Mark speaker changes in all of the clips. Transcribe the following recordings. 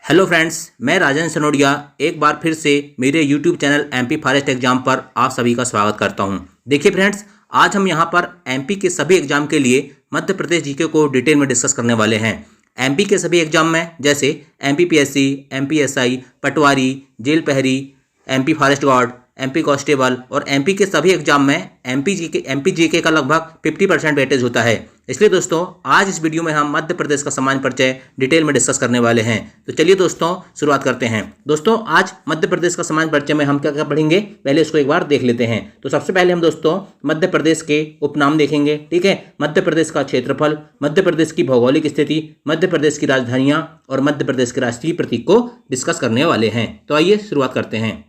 Speaker 1: Hello friends, मैं राजन सनोडिया एक बार फिर से मेरे YouTube channel MP forest exam पर आप सभी का स्वागत करता हूं। देखिए फ्रेंड्स, आज हम यहां पर एमपी के सभी एग्जाम के लिए मध्य प्रदेश जीके को डिटेल में डिस्कस करने वाले हैं। एमपी के सभी एग्जाम में जैसे एमपीपीएससी, एमपीएसआई, पटवारी, जेल प्रहरी, MP forest guard, MP constable और एमपी के सभी एग्जाम में एमपी जीके का लगभग 50% वेटेज होता है। इसलिए दोस्तों आज इस वीडियो में हम मध्य प्रदेश का सामान्य परिचय डिटेल में डिस्कस करने वाले हैं। तो चलिए दोस्तों शुरुआत करते हैं। दोस्तों आज मध्य प्रदेश का सामान्य परिचय में हम क्या क्या पढ़ेंगे, पहले इसको एक बार देख लेते हैं। तो सबसे पहले हम दोस्तों मध्य प्रदेश के उपनाम देखेंगे, ठीक है। मध्य प्रदेश का क्षेत्रफल, मध्य प्रदेश की भौगोलिक स्थिति, मध्य प्रदेश की राजधानियां और मध्य प्रदेश के राष्ट्रीय प्रतीक को डिस्कस करने वाले हैं। तो आइए शुरुआत करते हैं।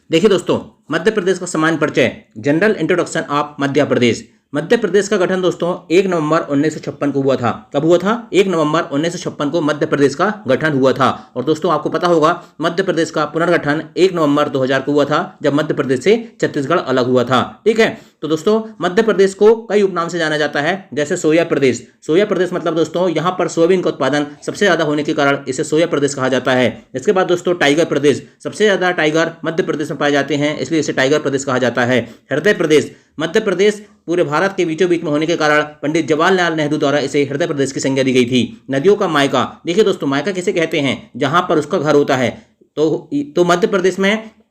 Speaker 1: देखिए दोस्तों, मध्य प्रदेश का सामान्य परिचय, general introduction of Madhya Pradesh. Madhya Pradesh का गठन दोस्तों 1 नवंबर 1956 को हुआ था। कब हुआ था? 1 नवंबर 1956 को मध्य प्रदेश का गठन हुआ था। और दोस्तों आपको पता होगा मध्य प्रदेश का पुनर्गठन 1 नवंबर 2000 को हुआ था, जब मध्य प्रदेश से छत्तीसगढ़ अलग हुआ था, ठीक है। तो दोस्तों मध्य प्रदेश को कई उपनाम से जाना जाता है, जैसे सोया प्रदेश। सोया प्रदेश मतलब दोस्तों यहाँ पर सोयाबीन का उत्पादन सबसे ज्यादा होने के कारण इसे सोया प्रदेश कहा जाता है। इसके बाद दोस्तों टाइगर प्रदेश, सबसे ज्यादा टाइगर मध्य प्रदेश में पाए जाते हैं, इसलिए इसे टाइगर प्रदेश कहा जाता है। हृदय प्रदेश, मध्य प्रदेश पूरे भारत के बीचों बीच में होने के कारण पंडित जवाहरलाल नेहरू द्वारा इसे हृदय प्रदेश की संज्ञा दी गई थी। नदियों का मायका, देखिए दोस्तों मायका किसे कहते हैं? जहां पर उसका घर होता है। तो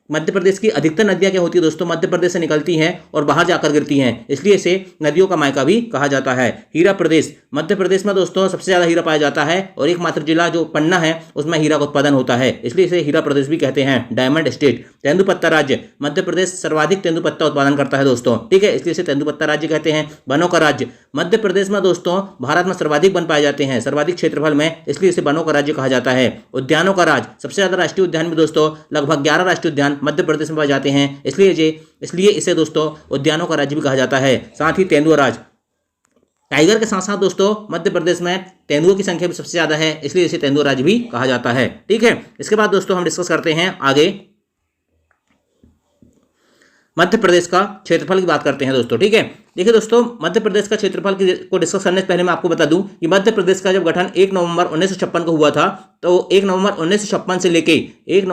Speaker 1: मध्य प्रदेश की अधिकतर नदियां क्या होती है दोस्तों? मध्य प्रदेश से निकलती हैं और बाहर जाकर गिरती हैं, इसलिए इसे नदियों का मायका भी कहा जाता है। हीरा प्रदेश, मध्य प्रदेश में दोस्तों सबसे ज्यादा हीरा पाया जाता है और एकमात्र जिला जो पन्ना है उसमें हीरा का उत्पादन होता है, इसलिए इसे हीरा प्रदेश भी कहते हैं, डायमंड स्टेट। तेंदुपत्ता राज्य, मध्य प्रदेश सर्वाधिक तेंदुपत्ता उत्पादन करता है दोस्तों, ठीक है, इसलिए इसे तेंदुपत्ता राज्य कहते हैं। वनों का राज्य, मध्य प्रदेश में दोस्तों भारत में सर्वाधिक वन पाए जाते हैं, सर्वाधिक क्षेत्रफल में, इसलिए इसे वनों का राज्य कहा जाता है। उद्यानों का राज्य, सबसे ज्यादा राष्ट्रीय उद्यान में दोस्तों लगभग 11 राष्ट्रीय उद्यान मध्य प्रदेश में पाए जाते हैं, इसलिए इसे दोस्तों उद्यानों का राज्य भी कहा जाता है। साथ ही तेंदुआ राज्य, टाइगर के साथ साथ दोस्तों मध्य प्रदेश में तेंदुओं की संख्या भी सबसे ज्यादा है, इसलिए इसे तेंदुआ राज्य भी कहा जाता है, ठीक है। इसके बाद दोस्तों हम डिस्कस करते हैं आगे मध्य प्रदेश का क्षेत्रफल की बात करते हैं दोस्तों, ठीक है। देखिए दोस्तों मध्य प्रदेश का क्षेत्रफल को डिस्कस करने से पहले मैं आपको बता दूं कि मध्य प्रदेश का जब गठन 1 नवंबर 1956 को हुआ था, तो 1 नवंबर 1956 से लेके 1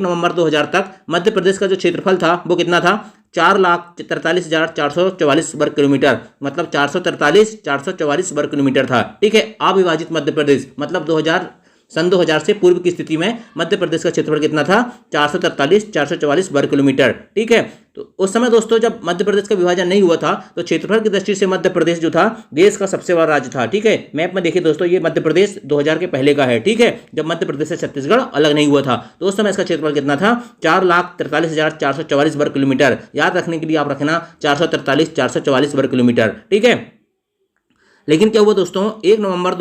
Speaker 1: नवंबर 2000 तक मध्य प्रदेश का जो क्षेत्रफल था वो कितना था? 4,43,444 वर्ग किलोमीटर, मतलब 444 वर्ग किलोमीटर था, ठीक है। अविभाजित मध्य प्रदेश मतलब सन 2000 से पूर्व की स्थिति में मध्य प्रदेश का क्षेत्रफल कितना था? 444 वर्ग किलोमीटर, ठीक है। तो उस समय दोस्तों जब मध्य प्रदेश का विभाजन नहीं हुआ था तो क्षेत्रफल की दृष्टि से मध्य प्रदेश जो था देश का सबसे बड़ा राज्य था, ठीक है। मैप में देखिए दोस्तों ये मध्य प्रदेश 2000 के पहले का है, ठीक है, जब मध्य प्रदेश से छत्तीसगढ़ अलग नहीं हुआ था। तो उस समय इसका क्षेत्रफल कितना था? 4,43,444 वर्ग किलोमीटर। याद रखने के लिए आप रखना 444 वर्ग किलोमीटर, ठीक है। लेकिन क्या हुआ दोस्तों? 1 नवंबर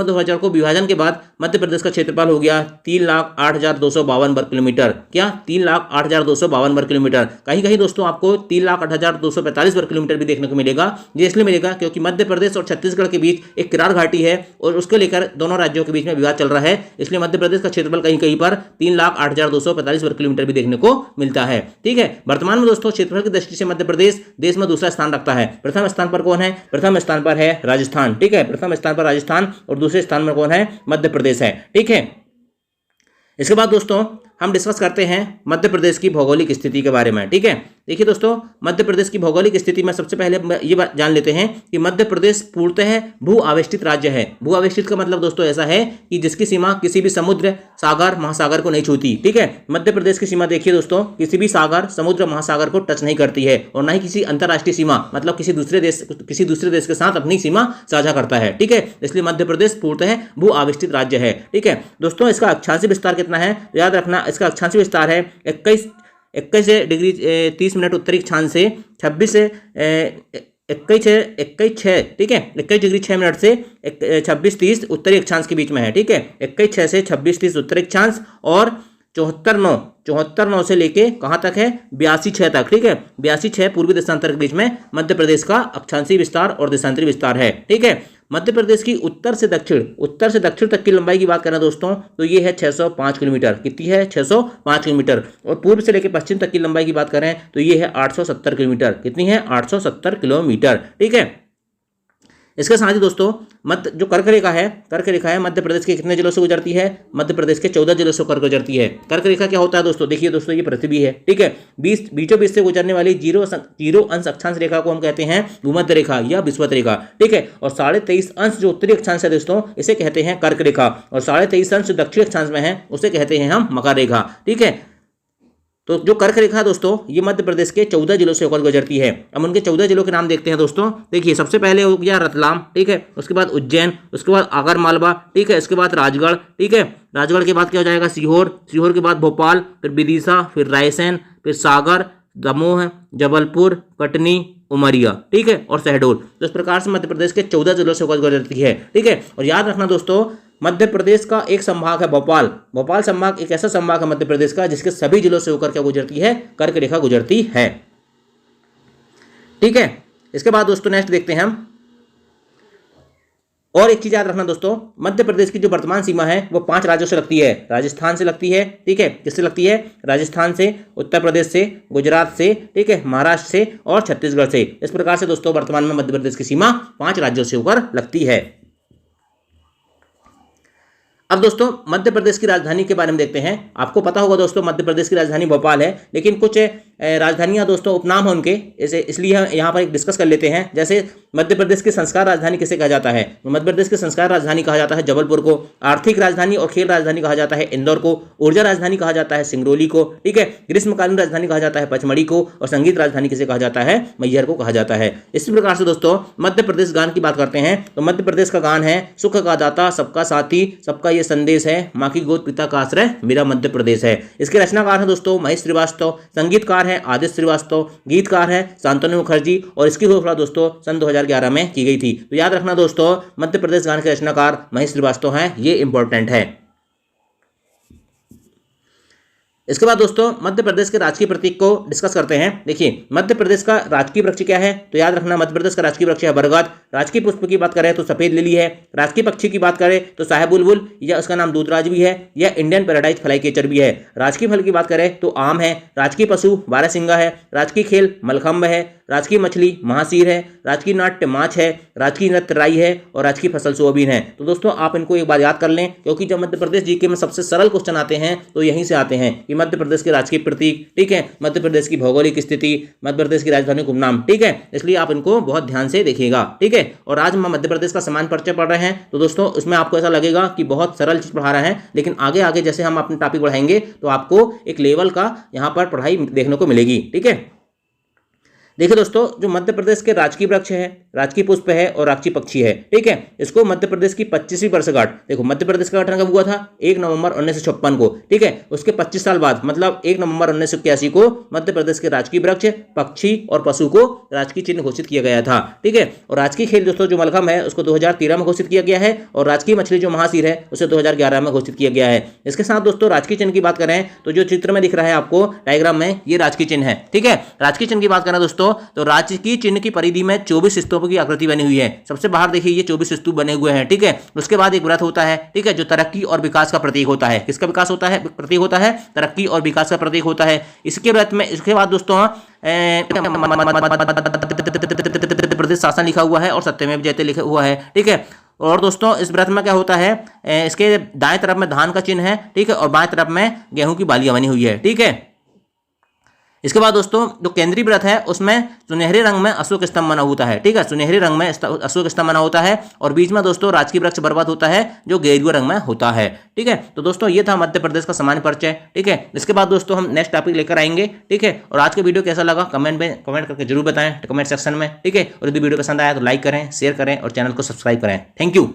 Speaker 1: 2000 को विभाजन के बाद मध्य प्रदेश का क्षेत्रफल हो गया 3,08,252 वर्ग किलोमीटर। क्या? 3,08,252 वर्ग किलोमीटर। कहीं कहीं दोस्तों आपको 3,08,245 वर्ग किलोमीटर भी देखने को मिलेगा। ये इसलिए मिलेगा क्योंकि मध्य प्रदेश और छत्तीसगढ़ के बीच एक किरार घाटी है और उसको लेकर दोनों राज्यों के बीच में विवाद चल रहा है, इसलिए मध्य प्रदेश का क्षेत्रफल कहीं कहीं पर 3,08,245 वर्ग किलोमीटर भी देखने को मिलता है, ठीक है। वर्तमान में दोस्तों क्षेत्रफल की दृष्टि से मध्य प्रदेश देश में दूसरा स्थान रखता है। प्रथम स्थान पर कौन है? प्रथम स्थान पर है राजस्थान, ठीक है। प्रथम स्थान पर राजस्थान और दूसरे स्थान पर कौन है? मध्य प्रदेश है, ठीक है। इसके बाद दोस्तों हम डिस्कस करते हैं मध्य प्रदेश की भौगोलिक स्थिति के बारे में, ठीक है। देखिए दोस्तों मध्य प्रदेश की भौगोलिक स्थिति में सबसे पहले ये बात जान लेते हैं कि मध्य प्रदेश पूर्णतः भू आवेष्टित राज्य है। भू आवेष्टित का मतलब दोस्तों ऐसा है कि जिसकी सीमा किसी भी समुद्र, सागर, महासागर को नहीं छूती, ठीक है। मध्य प्रदेश की सीमा देखिए दोस्तों किसी भी सागर, समुद्र, महासागर को टच नहीं करती है और ना ही किसी अंतर्राष्ट्रीय सीमा मतलब किसी दूसरे देश के साथ अपनी सीमा साझा करता है, ठीक है। इसलिए मध्य प्रदेश पूर्णतः भू आवेष्टित राज्य है, ठीक है। दोस्तों इसका अक्षांशीय विस्तार कितना है? याद रखना इसका अक्षांशीय विस्तार है 21 डिग्री 30 मिनट उत्तरी अक्षांश से 21 ठीक है, 21 डिग्री 6 मिनट से 26:30 उत्तरी अक्षांश के बीच में है, ठीक है। 21:06 से 26:30 उत्तरी अक्षांश और 74:9 से लेके कहाँ तक है? 82:06 तक, ठीक है। 82:06 पूर्वी देशांतर के बीच में मध्य प्रदेश का अक्षांशीय विस्तार और देशांतरी विस्तार है, ठीक है। मध्य प्रदेश की उत्तर से दक्षिण तक की लंबाई की बात करें दोस्तों तो ये है 605 किलोमीटर। कितनी है? 605 किलोमीटर। और पूर्व से लेकर पश्चिम तक की लंबाई की बात करें तो ये है 870 किलोमीटर। कितनी है? 870 किलोमीटर, ठीक है। इसके साथ ही दोस्तों मध्य जो कर्क रेखा है मध्य प्रदेश के कितने जिलों से गुजरती है? मध्य प्रदेश के 14 जिलों से कर्क गुजरती है। कर्क रेखा क्या होता है दोस्तों? देखिए दोस्तों, ये पृथ्वी है, ठीक है। बीचों बीच से गुजरने वाली जीरो अंश अक्षांश रेखा को हम कहते हैं भूमध्य रेखा या विषुवत रेखा, ठीक है। और 23.5 अंश जो उत्तरी अक्षांश है दोस्तों, इसे कहते हैं कर्क रेखा, और 23.5 अंश जो दक्षिण अक्षांश में है उसे कहते हैं हम मकर रेखा, ठीक है। तो जो कर्क रेखा है दोस्तों, ये मध्य प्रदेश के 14 जिलों से होकर गुजरती है। अब उनके 14 जिलों के नाम देखते हैं दोस्तों। देखिए, सबसे पहले हो गया रतलाम, ठीक है। उसके बाद उज्जैन, उसके बाद आगर मालवा, ठीक है। इसके बाद राजगढ़, ठीक है। राजगढ़ के बाद क्या हो जाएगा? सीहोर, सीहोर के बाद भोपाल, फिर विदिशा, फिर रायसेन, फिर सागर, दमोह, जबलपुर, कटनी, उमरिया, ठीक है, और शहडोल। तो इस प्रकार से मध्य प्रदेश के 14 जिलों से होकर गुजरती है, ठीक है। और याद रखना दोस्तों, मध्य प्रदेश का एक संभाग है भोपाल। भोपाल संभाग एक ऐसा संभाग है मध्य प्रदेश का जिसके सभी जिलों से होकर क्या गुजरती है? कर्क रेखा गुजरती है, ठीक है। इसके बाद दोस्तों नेक्स्ट देखते हैं हम। और एक चीज याद रखना दोस्तों, मध्य प्रदेश की जो वर्तमान सीमा है वो 5 राज्यों से लगती है। राजस्थान से लगती है, ठीक है। किससे लगती है? राजस्थान से, उत्तर प्रदेश से, गुजरात से, ठीक है, महाराष्ट्र से और छत्तीसगढ़ से। इस प्रकार से दोस्तों वर्तमान में मध्य प्रदेश की सीमा 5 राज्यों से होकर लगती है। अब दोस्तों मध्य प्रदेश की राजधानी के बारे में देखते हैं। आपको पता होगा दोस्तों, मध्य प्रदेश की राजधानी भोपाल है, लेकिन कुछ राजधानियां दोस्तों उपनाम है उनके, इसलिए हम यहाँ पर एक डिस्कस कर लेते हैं। जैसे मध्य प्रदेश की संस्कार राजधानी किसे कहा जाता है? मध्य प्रदेश की संस्कार राजधानी कहा जाता है जबलपुर को। आर्थिक राजधानी और खेल राजधानी कहा जाता है इंदौर को। ऊर्जा राजधानी कहा जाता है सिंगरौली को, ठीक है। ग्रीष्मकालीन राजधानी कहा जाता है पचमढ़ी को। और संगीत राजधानी किसे कहा जाता है? मैहर को कहा जाता है। इसी प्रकार से दोस्तों मध्य प्रदेश गान की बात करते हैं तो मध्य प्रदेश का गान है, सुख का दाता सबका साथी, सबका ये संदेश है, माँ की गोद पिता का आश्रय, मेरा मध्य प्रदेश है। इसके रचनाकार हैं दोस्तों महेश श्रीवास्तव, संगीतकार है आदित्य श्रीवास्तव, गीतकार है शांतनु मुखर्जी, और इसकी घोषणा दोस्तों सन 2011 में की गई थी। तो याद रखना दोस्तों, मध्य प्रदेश गान के रचनाकार महेश श्रीवास्तव हैं, ये इंपॉर्टेंट है। इसके बाद दोस्तों मध्य प्रदेश के राजकीय प्रतीक को डिस्कस करते हैं। देखिए, मध्य प्रदेश का राजकीय वृक्ष क्या है? तो याद रखना, मध्य प्रदेश का राजकीय वृक्ष है बरगद। राजकीय पुष्प की बात करें तो सफेद लिली है। राजकीय पक्षी की बात करें तो साहे बुलबुल, या उसका नाम दूधराज भी है, या इंडियन पैराडाइज फ्लाईकेचर भी है। राजकीय फल की बात करें तो आम है। राजकीय पशु बारहसिंगा है। राजकीय खेल मलखंभ है। राजकीय मछली महासीर है। राजकीय नाट्य माछ है। राजकीय नृत्य राई है। और राजकीय फसल सोयाबीन है। तो दोस्तों आप इनको एक बार याद कर लें, क्योंकि जब मध्य प्रदेश जीके में सबसे सरल क्वेश्चन आते हैं तो यहीं से आते हैं कि मध्य प्रदेश के राजकीय प्रतीक, ठीक है, मध्य प्रदेश की भौगोलिक स्थिति, मध्य प्रदेश की राजधानी का उपनाम, ठीक है। इसलिए आप इनको बहुत ध्यान से देखिएगा, ठीक है। और आज हम मध्य प्रदेश का सामान्य परिचय पढ़ रहे हैं, तो दोस्तों उसमें आपको ऐसा लगेगा कि बहुत सरल चीज पढ़ा रहे हैं, लेकिन आगे आगे जैसे हम अपने टॉपिक बढ़ाएंगे तो आपको एक लेवल का यहाँ पर पढ़ाई देखने को मिलेगी, ठीक है। देखिए दोस्तों, जो मध्य प्रदेश के राजकीय वृक्ष है, राजकीय पुष्प है और राजकीय पक्षी है, ठीक है, इसको मध्य प्रदेश की 25वीं वर्षगांठ, देखो मध्य प्रदेश का गठन कब हुआ था? 1 नवंबर 1956 को, ठीक है। उसके 25 साल बाद मतलब 1 नवंबर 1981 को मध्य प्रदेश के राजकीय वृक्ष, पक्षी और पशु को राजकीय चिन्ह घोषित किया गया था, ठीक है। और राजकीय खेल दोस्तों जो मलखंभ है उसको 2013 में घोषित किया गया है, और राजकीय मछली जो महासीर है उसे 2011 में घोषित किया गया है। इसके साथ दोस्तों राजकीय चिन्ह की बात करें तो जो चित्र में दिख रहा है आपको डायग्राम में, ये राजकीय चिन्ह है, ठीक है। राजकीय चिन्ह की बात करें दोस्तों तो राजकीय चिन्ह की परिधि में 24 स्तूपों की आकृति बनी हुई है। सबसे बाहर देखिए ये 24 स्तूप बने हुए हैं, ठीक है। उसके बाद एक व्रत होता है, ठीक है, जो तरक्की और विकास का प्रतीक होता है। किसका विकास होता है? प्रतीक होता है, तरक्की और विकास का प्रतीक होता है। इसके व्रत में, इसके बाद दोस्तों प्रदेश शासन लिखा हुआ है और सत्यमेव जयते लिखा हुआ है, ठीक है। और दोस्तों इस व्रत में क्या होता है, इसके दाएं तरफ में धान का चिन्ह है, ठीक है, और बाएं तरफ में गेहूं की बालियां बनी हुई है, ठीक है। इसके बाद दोस्तों जो केंद्रीय व्रत है उसमें सुनहरे रंग में अशोक स्तंभ बना होता है, ठीक है, सुनहरे रंग में अशोक स्तंभ बना होता है, और बीच में दोस्तों राजकीय वृक्ष बर्बाद होता है जो गेरुआ रंग में होता है, ठीक है। तो दोस्तों ये था मध्य प्रदेश का सामान्य परिचय, ठीक है। इसके बाद दोस्तों हम नेक्स्ट टॉपिक लेकर आएंगे, ठीक है। और आज का वीडियो कैसा लगा कमेंट करके जरूर बताएं कमेंट सेक्शन में, ठीक है। और यदि वीडियो पसंद आया तो लाइक करें, शेयर करें और चैनल को सब्सक्राइब करें। Thank you.